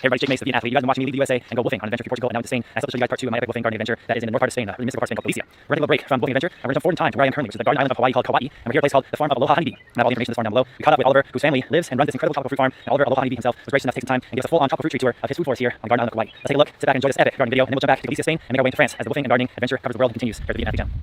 Hey everybody, Jake Mace, the Being Athlete. You guys have been watching me leave the USA and go wolfing on an adventure through Portugal and now to Spain. I still show you guys part 2 of my epic wolfing gardening adventure that is in the north part of Spain, the mystical part of Spain called Galicia. We're going to take a break from wolfing adventure and we're going to jump forward in time to where I am currently, which is the garden island of Hawaii called Kauai. And we're here at a place called the Farm of Aloha Honeybee. And I have all the information on this farm down below. We caught up with Oliver, whose family lives and runs this incredible tropical fruit farm. And Oliver, Aloha Honeybee himself, was gracious enough to take some time and give us a full-on tropical fruit tree tour of his food forest here on the garden island of Kauai. Let's take a look, sit back and enjoy this epic gardening video, and then we'll jump back to Galicia, Spain, and make our way into France as the wolfing and gardening adventure covers the world and continues here at the Being Athlete channel.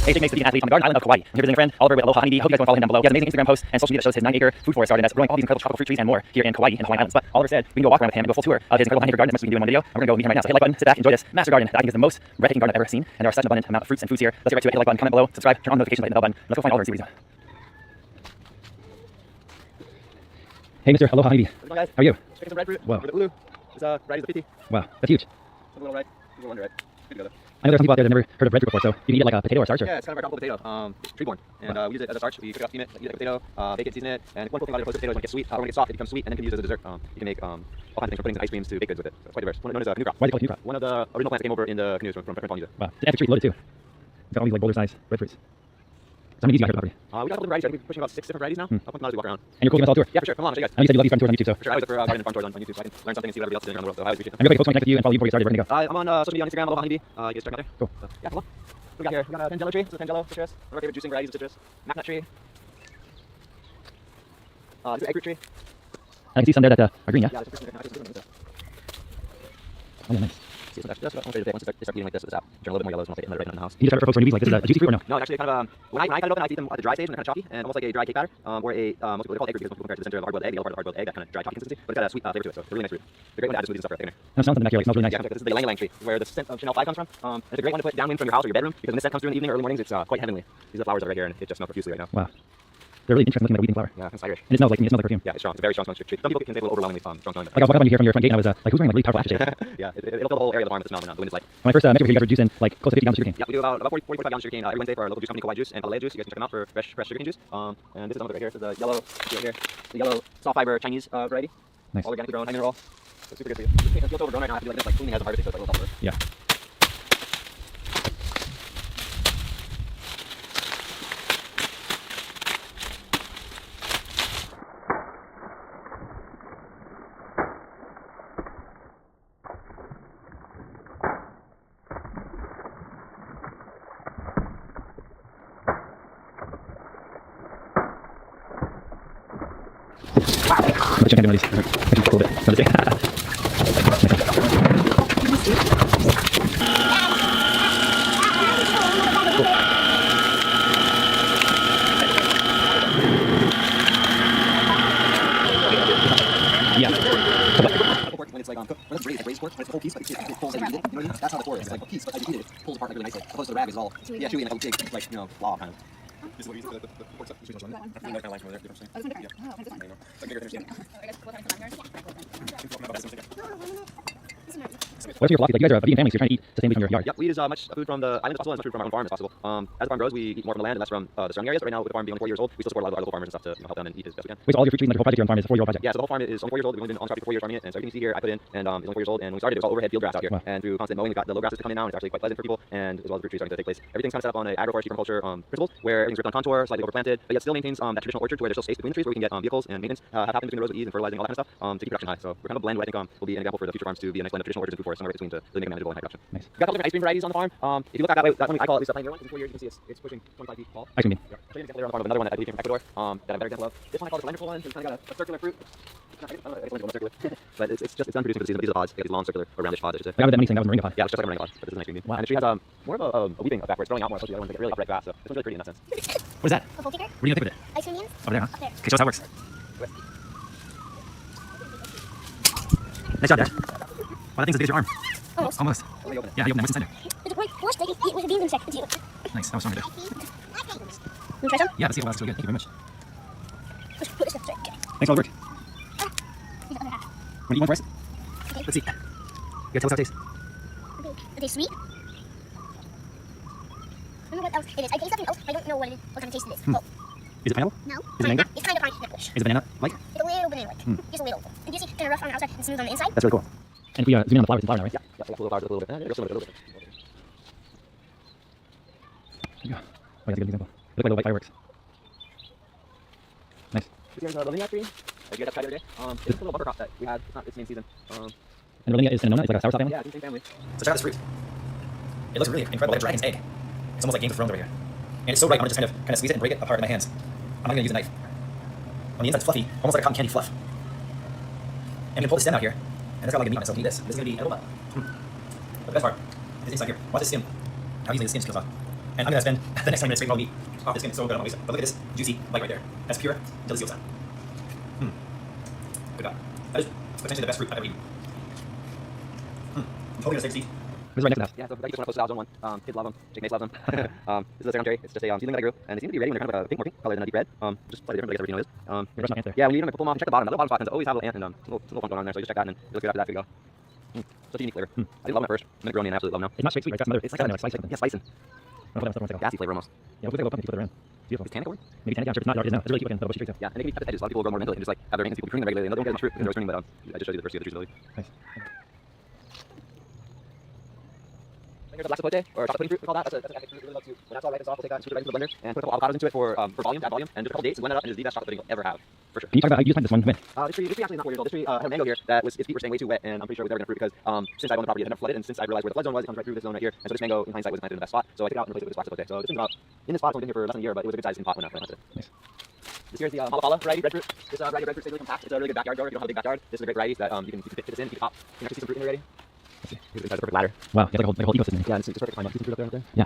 Hey, Jake Mace, the Being Athlete on the garden island of Kauai. I'm here visiting a friend, Oliver with Aloha Honeybee. I hope you guys want to follow him down below. He has amazing Instagram posts and social media that shows his 9-acre food forest garden that's growing all these incredible tropical fruit trees and more here in Kauai and the Hawaiian Islands. But Oliver said we can go walk around with him and go full tour of his incredible 9-acre garden as much as we can do in one video. I'm going to go meet him right now. So hit the like button, sit back, enjoy this master garden that I think is the most breathtaking garden I've ever seen. And there are such an abundant amount of fruits and foods here. Let's get right to it. Hit the like button, comment below, subscribe, turn on notifications, hit the bell button. Let's go find Oliver and see what he's doing. Hey, Mr. Aloha Honeybee. How's it going, guys? How are you? Just picking some red fruit. Wow. For the ulu. This variety is a 50. Wow, that's huge. A little red. A little under red. Good together. I know there's some people out there that never heard of breadfruit before, so you can eat it like a potato or starch. Or... Yeah, it's kind of our tropical potato. It's tree born. And we use it as a starch. We cook it up, steam it, eat it like a potato, bake it, season it. And one cool thing about it, potato is when it gets sweet, when it gets soft, it becomes sweet, and then can be used as a dessert. You can make all kinds of things from puddings and ice creams to baked goods with it. So it's quite diverse. Known as a canoe crop. Why is it called canoe crop? One of the original plants that came over in the canoes from Polynesia. Wow, it's an epic tree, loaded too. It's got all these like boulder-sized breadfruits. So how many of these you got here at the property? We got a couple of varieties. I think we're pushing about 6 different varieties now. I'll put them out as we walk around. And you're cooking us all tour? Yeah, for sure. Come along, I'll show you guys. I know you said you love these garden tours on YouTube, so. For sure. I always look for garden and farm tours on YouTube so I can learn something and see what everybody else is doing around the world. So I always appreciate it. I'm going to post one connect with you and follow you before we get started. Where can you go? I'm on social media on Instagram, Aloha Honeybee. You guys check me out there. Cool. So, yeah, come on. What we got here? We got a Tangelo tree. This is a Tangelo citrus. One of our favorite juicing varieties of citrus. Macnut tree. This is an egg fruit tree. I can see some there that are green, yeah? Yeah, this is a Oh, yeah, nice. See, so that's one way to do it. Once they start getting like this out, turn a little bit more yellows, and I'll take it and let it right in the house. You just have it for folks who are newbies, like this is a juicy fruit or no? No, actually, kind of when I cut it open, I eat them at the dry stage, and they're kind of chalky and almost like a dry cake batter, or a most people call it egg fruit because most people compare it to the center of a hard-boiled egg, the yellow part of a hard-boiled egg, that kind of dry chalky consistency, but it's got a sweet flavor to it, so it's a really nice fruit. It's a great one to add to smoothies and stuff for a thickener. And it smells something back here, like, it smells really nice. Yeah, this is the ylang ylang tree, where the scent of Chanel 5 comes from. It's a great one to put downwind from your house or your bedroom because when this scent comes through in the evening or early mornings, it's quite heavenly. These are the flowers that are right here, and it just smells profusely right now. Wow. They're really interesting looking, like a weeping flower. Yeah, it's Irish. And it smells like, to me, it smells like perfume. Yeah, it's strong. It's a very strong smelling tree. Some people can say a little overwhelmingly strong smelling. Like I was walking up on you here from your front gate and I was like, who's wearing like really powerful aftershave? Yeah, it'll fill the whole area of the farm with the smell when the wind is light. When I first met you here, you guys were juicing like close to 50 gallons of sugarcane. Yeah, we do about 40, 45 gallons of sugarcane every Wednesday for our local juice company, Kauai Juice and Palea Juice. You guys can check them out for fresh sugarcane juice. And this is some of it right here. This is the yellow, see right here, the yellow soft fiber Chinese variety. Nice. All organically grown, high mineral. So super good for you. It feels overgrown right now. I feel like it's like cleaning as a harvest, so it's like a little tougher. Yeah. But you can't do one of these. Actually, a little bit. Another day. Yeah. When it's like cooked, when it's braised, braised pork, when it's the whole piece, but it pulls as you eat it. You know what I mean? That's how the pork is. It's like a piece, but as you eat it, it pulls apart like really nicely. Opposed to the rag is all chewy and like a big, like blob kind of. This is what we use the pork stuff. This is kind of lines from there. What's your philosophy? Like you guys are a vegan family, so you're trying to eat sustainably from your yard. Yeah, we eat as much food from the island as possible, as much food from our own farm as possible. As the farm grows, we eat more from the land and less from the surrounding areas. But right now, with the farm being only 4 years old, we still support a lot of our local farmers and stuff to help them and eat as best we can. Wait, so all your fruit trees and like the whole project here on the farm is a 4-year-old project? Yeah, so the whole farm is only 4 years old. We've only been on crop for 4 years farming it, and so everything you see here, I put in, and it's only 4 years old. And when we started, it was all overhead field grass out here. Wow. And through constant mowing, we got the low grasses to come in now, and it's actually quite pleasant for people. And as well as the fruit trees starting to take place, everything's kind of set up on an agroforestry permaculture principles, where everything's ripped on contour, slightly overplanted, but yet still maintains that traditional orchard to where there's still space between the trees where we can get vehicles and maintenance happen between the rows with ease and fertilizing all that kind of stuff to keep production high. So we're kind of a blend what I think will be an example for the future farms to be a nice blend of traditional orchards and food forests somewhere between to really make it manageable and high production. Nice. We've got a couple different ice cream varieties on the farm. If you look out that way, that one I call at least a pioneer one. In 4 years, you can see it's pushing 25 feet tall. Ice cream bean. Yeah. I'll show you an example later on the farm of another one that I believe came from Ecuador that I'm a better example of. This one I call the cylindrical one. It's kind of got a circular fruit. I don't know if it's circular, but it's done producing for the season. But these are the pods. They got these long circular or roundish pods, I should say. I got that many things. That was a moringa pod. Yeah, it's just like a moringa pod, but this is an ice cream bean. Wow. And the tree has more of a weeping effect where it's growing out more, especially the other ones that get really upright fast. So this one's really pretty in that sense. What is that? A bowl kicker? What are you gonna pick with it? Ice cream beans? Over there, huh? Up there. Okay, show us how it works. Nice job, Dad. Wow, that thing's as big as your arm. Almost. Almost. Let me open it. Yeah, you open it. What's inside there? It's a great flush they can eat with the beans inside. Nice. That was strong right there. You want to try some? Yeah, let's see. Wow, that's really good. Thank you very much. Put this stuff. Okay. Thanks for all the work. Here's the other half. Want to eat one for us? Okay. Let's see. You gotta tell us how it tastes. Are they sweet? I don't know what else it is. I taste something else. I don't know what kind of taste it is. Oh, Is it pineapple? no. Is it mango? It's kind of pineapple-ish. Is it banana? Like? It's a little banana-like. Just a little. And you see, kind of rough on the outside and smooth on the inside. That's really cool. And if we zoom in on the flowers, it's the flower now, right? Yeah, yeah, so little flowers, a little bit. They're similar, a little bit. There you go. Oh, that's a good example. They look like little white fireworks. Nice. This here's the Linear tree. As you guys tried the other day. It's a little bumper crop that we had. It's not its main season. And Rolinga is Cinnamona. It's like a soursop family. Yeah, it's the same family. So check out this fruit. It looks really incredible. Like a dragon's egg. It's almost like Game of Thrones over here. And it's so ripe, I'm gonna just kind of squeeze it and break it apart in my hands. I'm not gonna use a knife. On the inside, it's fluffy, almost like a cotton candy fluff. And you pull the stem out here, and it's got like a meat on it, so we eat this. This is gonna be edible. But the best part is inside here. Watch the skin. How easily the skin just peels off. And I'm gonna spend the next 20 minutes scraping all the meat off the skin. It's so good, I'm gonna use it. But look at this juicy bite right there. That's pure deliciosa. Good God. That is potentially the best fruit I've ever eaten. I'm totally gonna save seed. This is right next to the house. Yeah, so I just want to post out zone 1. Kids love them. Jake Mace loves them. This is a second cherry. It's just a seedling that I grew, and they seem to be ready when they're kind of a pink, more pink color than a deep red. Just slightly different, I guess everything is. You're brushing my hands there. Yeah, when you eat them, I pull them off and check the bottom. That little bottom spot tends to always have a little ant and little fun going on there, so you just check that and it looks good after that. Good to go. Such a unique flavor. I didn't love them at first, and then it grew on me and I absolutely love them now. It's not straight sweet, right? It's got some other. It's like like spice. yeah, spicing. I'm gonna put that one Gassy flavor almost. Yeah, we'll take a little pumpkin, flip it around. Beautiful. Is tannic a word? Maybe tannic, yeah, I'm sure it's not. It is now. It's really cute looking, but bushy trees too. Yeah, and they can be cut at edges. A lot of people grow more mentally and just like have their maintenance people pruning them regularly. And they don't get any fruit because they're always pruning, but I just showed you the diversity of the trees ability. Nice. Here's a black sapote, or chocolate pudding fruit, we call that. That's a fruit we really love too. When that's all ripe and soft, we'll take that and scoop it right into the blender and put a couple avocados into it for volume, to add volume, and just a couple dates and blend it up, and it's the best chocolate pudding you'll ever have, for sure. Can you talk about how you just planted this one when? This tree actually is not 4 years old. This tree had a mango here that its feet were staying way too wet, and I'm pretty sure it was never gonna fruit because since I owned the property, it had never flooded, and since I realized where the flood zone was, it comes right through this zone right here. And so this mango, in hindsight, was planted in the best spot. So I took it out and replaced it with this black sapote. So this thing's about in this spot. It's only been here for less than a year, but it was a good size in pot when I planted it. Nice. This here is the Malapala variety breadfruit. This variety of breadfruit stays really compact. It's a really good backyard grower. If you don't have a big backyard, this is a great variety that you can fit this in, keep it top. You can actually see some fruit in here already. Let's see. Here's the perfect ladder. Wow, you have like a whole ecosystem. Yeah, it's perfect. Climb up. See some fruit up there. Yeah.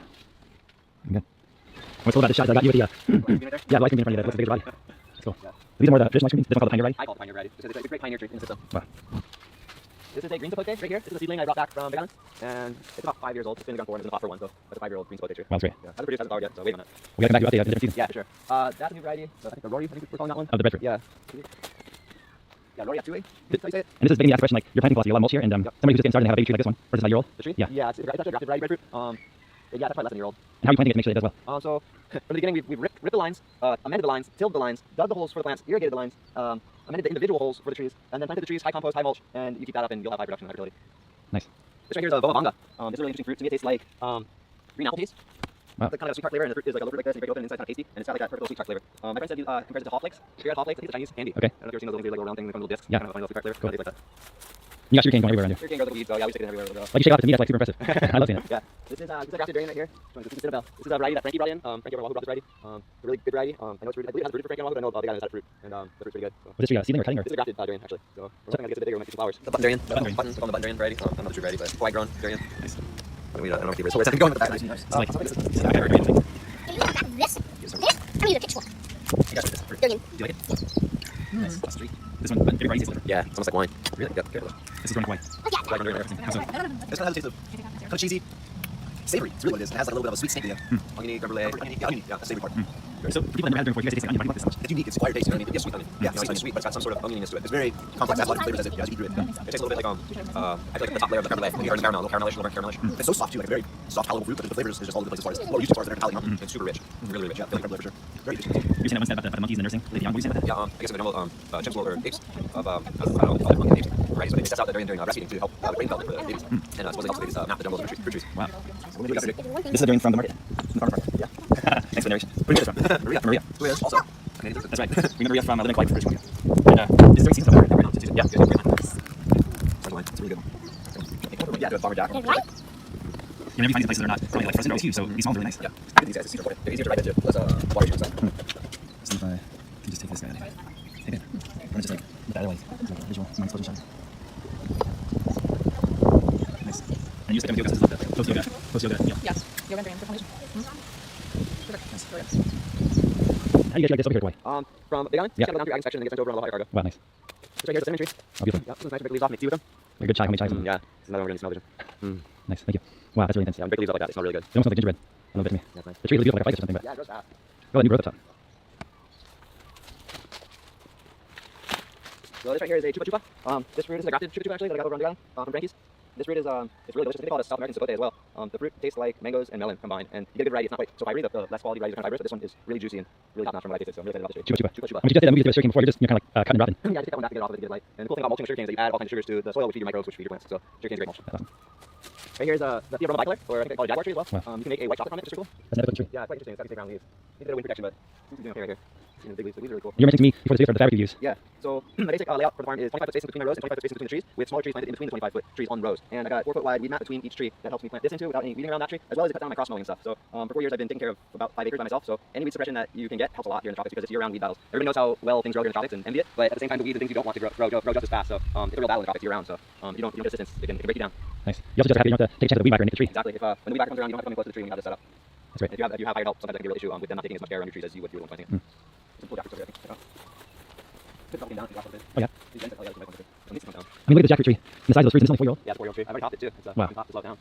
Good. What's cool about this shot is I got you with the Right yeah, the ice cream in front of you. That looks like a bigger body. That's cool. These are more the traditional ice cream. This one's called the pioneer variety. I call it pioneer variety because it's a great pioneer tree in the system. Wow. This is a green sapote right here. This is a seedling I brought back from Big Island, and it's about 5 years old. It's been in the ground for 4 and it's in the pot for 1, so that's a 5-year-old green sapote tree. Wow, that's great. Yeah, hasn't produced, hasn't flowered yet, so wait on that. We gotta come back to you update the different seasons. Yeah, for sure. That's a new variety. I think the Rory, I think we're calling that one. Of the breadfruit. Yeah. Yeah, Rory F2A. How you say it? And this is making me ask a question like, you're planting philosophy, a lot of mulch here, and somebody who's just getting started and have a baby tree like this one, versus not a year old. The tree? Yeah. Yeah, it's actually a grafted variety breadfruit. Yeah, that's probably less than a year old. And how are you planting it to make sure that it does well? So from the beginning, we've ripped the lines, amended the lines, tilled the lines, dug the holes for the plants, irrigated the lines, amended the individual holes for the trees, and then planted the trees, high compost, high mulch, and you keep that up and you'll have high production and high fertility. Nice. This right here is a bovavanga. It's a really interesting fruit. To me, it tastes like green apple paste. Wow. It's kind of a sweet tart flavor, and the fruit is like a little fruit like this, and you break it open, and inside it's kind of tasty, and it's got like that perfect little sweet tart flavor. My friend said he compares it to haw flakes. Have you had haw flakes? I think it's a Chinese candy. Okay. I don't know if you've ever seen those little, like, little round things that come in little discs. Yeah. Kind of a funny little sweet tart flavor. Cool. It tastes like that. You got sugarcane going everywhere around here. Sugarcane grows like weeds, so yeah, we stick it everywhere. Like you shake off it to me, that's like super impressive. I love seeing it. Yeah. This is a grafted variant right here. This is Citadel. This is a variety that Frankie brought in. Frankie Overwall who brought this variety. A really good variety. I know it's really, I believe it has rooted for Frankie Overwall, but I know Big Island has that fruit, and the fruit's pretty good. So. Was this tree seedling or cutting or? This is a grafted durian actually. So we're trying to get it bigger, we might see some flowers. The button durian. Button. Buttons, called the button durian variety. I don't know the true variety, but Hawaii grown durian. Nice. I don't know what the where's going with that. It's like, this is not very good. Can you look at this? This? I need a pitchfork. You got this fruit. Durian. Do you like it? Nice. That's sweet. This one, but very tasty. Yeah, it's almost like wine. Really? Yeah, good. This is running white. Oh, yeah. Like durian. How's it? It's kind of has a taste of kind of cheesy, savory. It's really what it is. It has like a little bit of a sweet snake in it. Oniony, creme brulee, yeah, oniony, yeah, the savory part. So for people that never had it before, you guys taste the onion. Why do you like this so much? It's unique. It's acquired taste. You know what I mean? Yes, sweet onion. Yeah, it's sweet, but it's got some sort of onioniness to it. It's very complex. It has a lot of flavors as you eat through it. It tastes a little bit like I feel like the top layer of the creme brulee. When you heard the caramel, a little caramelish, a little burnt caramelish. It's so soft too, like a very soft palatable fruit, but the flavor is just all over the place as far as well, used as far as the palate. It's super rich. It's really rich. Yeah, I feel like creme brulee for sure. Very tasty. You're saying that one said about the monkeys and the nursing. Lady Young, what were you saying about that? Yeah, I guess in the jungle, chimps or apes of I don't know, monkey apes, right? So they test out the durian during breastfeeding to help the brain development for the babies, and supposedly helps the babies map the jungles and fruit trees. Wow. So we got to do. This is a durian from the market. From the farmer's market. Yeah. Thanks for the narration. Where did you get this from? Maria. Maria. Who is also. That's right. We met Maria from Living Quiet for British Columbia. And this is during season over right now. Yeah. It's a really good one. Yeah, do a farmer jack. There's one. You know, you find these places that are not probably like frozen, they're always huge, so these smells really nice. Yeah, I get these guys. It's super important. They're easier to ride than less water issue inside. So if I can just take this guy out of here. Take it. I'm gonna just like put that other way. So visual. Mind explosion shot. Nice. And you just like them yoga classes like that. Post yoga. Yeah. Yes. Yoga and durian for foundation. Perfect. Nice. Yoga. How do you guys like this over here at Hawaii? From Big Island, Yeah. gotta go down through ag inspection and get sent over on the Cargo. Wow, nice. This right here is a cinnamon tree. Oh, beautiful. Yeah, this is nice. Big leaves off, make tea with them. Very good chai, homemade chai. Yeah, this is another one we're gonna smell vision. Nice, thank you. Wow, that's really intense. Yeah, big leaves out like that. They smell really good. It almost smells like gingerbread. little bit to me. That's nice. The tree looks beautiful, like a ficus or something, but Yeah, it grows fast. oh, and new growth up top. So this right here is a chupa chupa. This fruit is a grafted chupa chupa actually that I got over on the island from Frankie's. This fruit is it's really delicious. I think they call it a South American sapote as well. The fruit tastes like mangoes and melon combined, and you get a good variety. It's not quite so fibery. The less quality varieties are kind of fibrous, but this one is really juicy and really top notch from what I tasted. So I'm really excited about this tree. Chupa chupa. Chupa chupa. When you just did that movie, the sugar cane before, you're just kind of like cutting and dropping. Yeah, just take that one back to get it off of it to get it light. And the cool thing about mulching with sugar cane is that you add all kinds of sugars to the soil, which feed your microbes, which feed your plants. So sugar cane is a great mulch. That's awesome. Right here's the Theobroma bicolor, or I think they call it jaguar tree as well. Wow. You can make a white chocolate from it, which is pretty cool. That's another tree. Yeah, it's quite interesting. It's got these brown leaves. Needs a bit of wind protection, but it's doing okay right here. You know, the big leaves. The leaves are really cool. You were mentioning to me before the video for the fabric you use. Yeah, so the basic layout for the farm is 25 foot spacing between the rows and 25 foot spacing between the trees, with smaller trees planted in between the 25 foot trees on rows. And I got a 4 foot wide weed mat between each tree that helps me plant this into without any weeding around that tree, as well as it cuts down my cross mowing and stuff. So for 4 years I've been taking care of about 5 acres by myself. So any weed suppression that you can get helps a lot here in the tropics because it's year-round weed battles. Everybody knows how well things grow here in the tropics and envy it, but at the same time the weeds are things you don't want to grow just as fast. So it's a real battle in the tropics year-round. So you don't get assistance. It can break you down. Nice. You also just happy you don't have to take a chance at the weed whacker and nick the tree. Exactly. If when the weed whacker comes around, you don't have to come in close to the tree when you have this set up. That's great. And if you have hired help, sometimes that can be a real issue with them not taking as much care around your trees as you would if you were planting it. Some cool jackfruits over here, I think. Put something down, drop a bit. Oh yeah. These vents, oh, yeah, this might come down. It needs to come down. I mean, look at the jackfruit tree. The size of those fruits, and it's only 4 year old. Yeah, it's a 4-year-old tree. I've already topped it too. It's Wow. top is low down.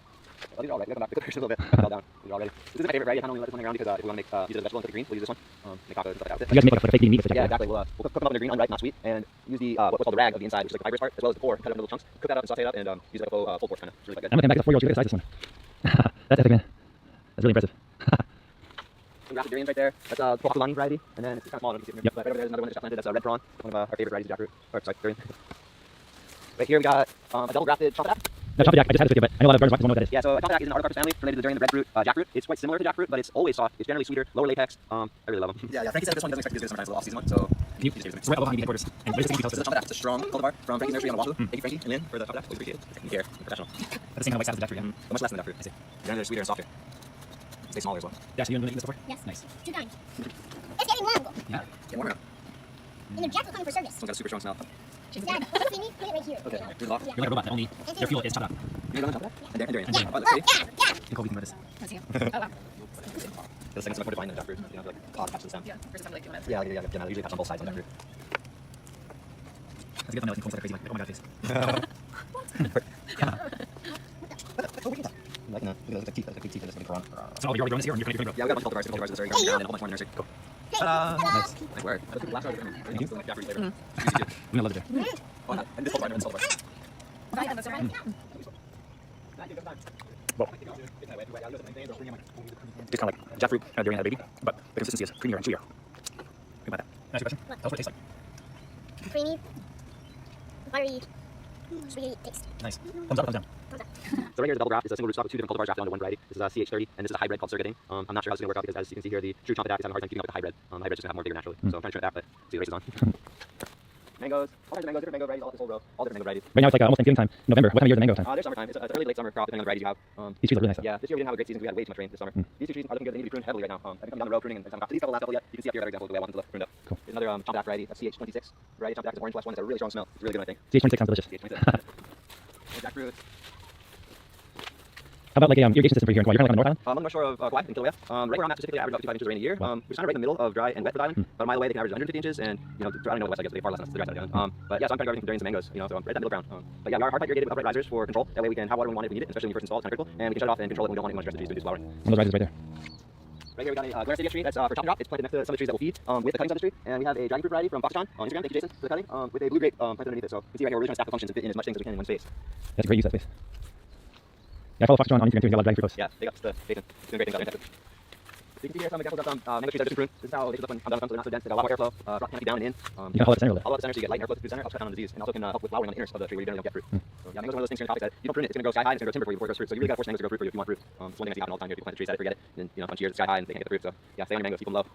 These are all right. Look back. Look at the a little bit. It's all down. These are all ready. This is my favorite variety. I kind of only let this one hang around because if we want to make use it as a vegetable and cook the greens, we'll use this one. Make tacos and stuff like that. You guys make like a fake bean meat with the Yeah, jackfruit. exactly. We'll cook them up in the green, unripe, not sweet, and use the what's called the rag of the inside, which is like the fibrous part, as well as the core. Cut it into little chunks. Cook that up and saute it up, and use it like a full pork kind of. It's really quite good. I'm looking back at the 4 year old tree. Look at the size of this one. That's epic, man. That's really impressive. Some grafted durians right there. That's a Tuakulani variety, and then it's kind of small. I don't know if you can see it, Yep. but right over there is another one that's just planted. That's a red prawn, one of our favorite varieties of jackfruit. Or sorry, durian. Right here we got a double grafted chocolate apple. Now, chocolate jack, I just had this with you, but I know a lot of gardeners won't know what that is. Yeah, so chocolate is an Artocarpus family related to durian, the breadfruit, jackfruit. It's quite similar to jackfruit, but it's always soft. It's generally sweeter, lower latex. I really love them. Yeah, Frankie said this one doesn't expect to do this sometimes, a little off-season one, so Can you so right above headquarters. And what is the this is a chocolate apple. It's a strong cultivar from Frankie's nursery on Oahu. Thank you, Frankie and Lynn, for the chocolate apple. We appreciate it. Thank you, care. Professional. At the same kind of white size as the jackfruit, yeah. But much less than the jackfruit. I see. Generally, they're sweeter and softer. Stay smaller as well. Yeah, so you eaten this before? Yes. Nice. 2 times. It's getting long. Yeah. Get warmer now. And the jack's coming for service. This one's got a super strong smell. Dad, put it right here. Okay, here's the box. You're like a robot that only their fuel is chopped up. Here's the chocolate. And durian. Yeah. Oh, let's see. Yeah. And Colby can lettuce. Let's see. Oh, wow. The second much more defined than the jackfruit. You know, like attached to the stem. Yeah, versus I'm like doing it. Yeah, yeah. They usually attach on both sides on jackfruit. That's a good thumbnail. It comes like crazy, like, oh my god, face. Like, look at the teeth. Like big teeth in this big prawn. So, you're already growing this here, and you're going to Yeah, we got a bunch of cultivars. Different cultivars in this area. Ground and a whole bunch more in the nursery. Cool. Ta-da! Nice. Nice work. Let's do the last round. Thank you. Like jackfruit flavor. We love it there. Oh, and this cultivar, and this cultivar. Right, and that's right. Whoa. It's kind of like jackfruit kind of durian had a baby, but the consistency is creamier and chewier. Think about that. Can I ask you a question? Tell us what it tastes like. Creamy, buttery, spaghetti taste. Nice. Thumbs up, thumbs down. So right here is a double graft. It's a single rootstock with 2 different cultivars grafted onto one variety. This is a CH30, and this is a hybrid called Surgadane. I'm not sure how this is going to work out because as you can see here, the true chocolate is having a hard time keeping up with the hybrid. The hybrid's just going to have more vigor naturally. So I'm trying to trim it out, but see the race is on. Mangoes, all kinds of mangoes, different mango varieties, all this whole row, all different mango varieties. Right now it's like almost Thanksgiving time, November. What time of year is the mango time? There's summertime. It's early to late summer crop, depending on the varieties you have. These trees look really nice though. Yeah, this year we didn't have a great season. We had way too much rain this summer. These 2 trees are looking good. They need to be pruned heavily right now. I've been coming down the road pruning and time. These couple last couple yet. You can see up here another example of the way I want them to look pruned up. Cool. There's another chocolate variety, that's CH26 variety. Chocolate is an orange flesh one. It's a really strong smell. It's really good, I think. CH26 sounds delicious. CH26. Jackfruit. How about like a irrigation system for here in Kauai? You're kind of like on the North Island? I'm on the north shore of Kauai in Kilauea. Right where I'm at specifically, I average about 55 inches of rain a year. Wow. Which is kind of right in the middle of dry and wet for the island. But a mile away, they can average 150 inches, and you know, I don't know what west side gets, they far less than us, the dry side of the island. But yeah, so I'm trying to grow everything from durians and mangoes, you know, so I'm right in that middle ground. But yeah, we are hard pipe irrigated with upright risers for control. That way we can have water when we want it if we need it, especially when you first install it. It's kind of critical, and we can shut it off and control it when we don't want anyone to stress the trees to do flowering. One of those risers right there. Right here we got a Glare Stadia tree that's for chop and drop. It's planted next to some of the trees that will feed with the cuttings of the tree. And we have a dragon fruit variety from Foxy John on Instagram. Thank you, Jason, for the cutting. With a blue grape planted underneath it. So you can see right here we're really trying to stack the functions and fit in as much things as we can in one space. That's a great use of that space. Yeah, I follow Fox John on Instagram too. He's got a lot of dragon fruit posts. Yeah, big ups to Jason. He's doing great things out there. So you can see here some examples of some mango trees that are just pruned. This is how they should look when I'm done with them, so they're not so dense. They got a lot more airflow, drop canopy down and in. You can hold it center a little All about the center so you get light and airflow through the center. Helps cut down on disease and also can help with flowering on the inners of the tree where you generally don't get fruit. So yeah, mangoes are one of those things here in the tropics that you don't prune it, it's going to grow sky high and it's going to grow timber for you before it grows fruit. So you really got to force mangoes to grow fruit for you if you want fruit. It's one thing I see happen all the time here. People plant the trees, set it, forget it, and then, you know, a bunch of years it's sky high and they can't get the fruit. So yeah, stay on your mangoes, keep them low.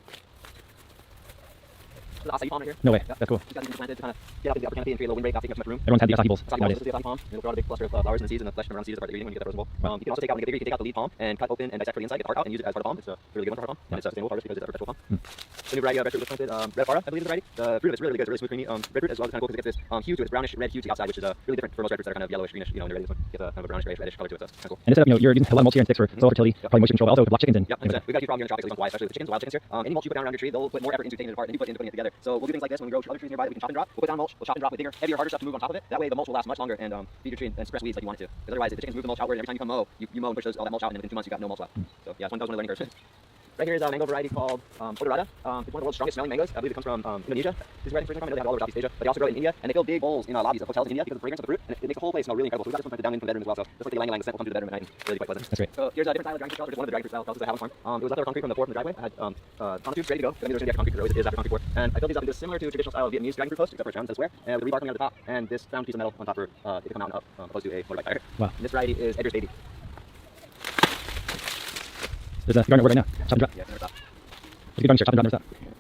The acai palm right here. No way. Yeah. That's cool. Just got these planted to kind of get out into the upper canopy and create a little windbreak, not taking up too much room. Everyone's had the acai bowls Acai palm, nowadays. this is the acai palm. It'll grow out a big cluster of flowers and the seeds, and the flesh around the seeds is the part that you're eating when you get that rosin bowl. Wow. You can also take out, when you get bigger, you can take out the lead palm and cut open and dissect for the inside, get the heart out, and use it as part of the palm. It's a really good one for heart palm, and it's a sustainable harvest because it's a perpetual palm. the new variety of breadfruit was planted. Red Farah, I believe is the variety. The fruit of it's really, really good. It's really smooth, creamy. Breadfruit as well is kind of cool because it gets this hue to it. It's brownish red hue to the outside, which is really different for most breadfruits that are kind of yellowish, greenish. You know, when they're ready, this one gets a kind of a brownish, grayish, reddish color to it. So it's kind of cool. And instead of, you're using a lot of mulch here and sticks for soil fertility, probably moisture control, but also block chickens and Yep, 100%. We've got a huge problem here in the tropics, so why, especially with the chickens, wild chickens here. Any mulch you put down around your tree, they'll put more effort into taking it apart than you put into putting it together. So we'll do things like this when we grow other trees nearby that we can chop and drop. We'll put down mulch, we'll chop and drop with bigger, heavier, harder stuff to move on top of it. That way the mulch will last much longer and feed your tree and suppress weeds like you want it to. Because otherwise, if the chickens move the mulch outward, and every time you come mow, you mow and push all that mulch out, and within 2 months you got no mulch left. So yeah, it's one of the learning curves. Right here is a mango variety called Odorata. It's one of the world's strongest smelling mangoes. I believe it comes from Indonesia. This is where I think first time. I know they have it all over Southeast Asia, but they also grow it in India, and they fill big bowls in lobbies of hotels in India because of the fragrance of the fruit, and it makes the whole place smell really incredible. So we got this one planted down in the bedroom as well. So just like the ylang ylang, the scent will come through the bedroom at night and really quite pleasant. That's great. So here's a different style of dragon fruit salad, which is one of the dragon fruit style houses I have on farm. It was leftover concrete from the pour from the driveway. I had sonotubes ready to go. I knew there was going to be extra concrete, there always is after concrete pour. And I filled these up into similar to traditional style of Vietnamese dragon fruit post, except for it's round instead of square, and with rebar coming out the top, and this round piece of metal on top for it to come out and up, opposed to a motorbike tire. Wow. And this variety is Edgar's Baby. There's a garden at work right now. Chop and drop. Yeah, never stop. There's a good garden here. Chop and drop, never stop.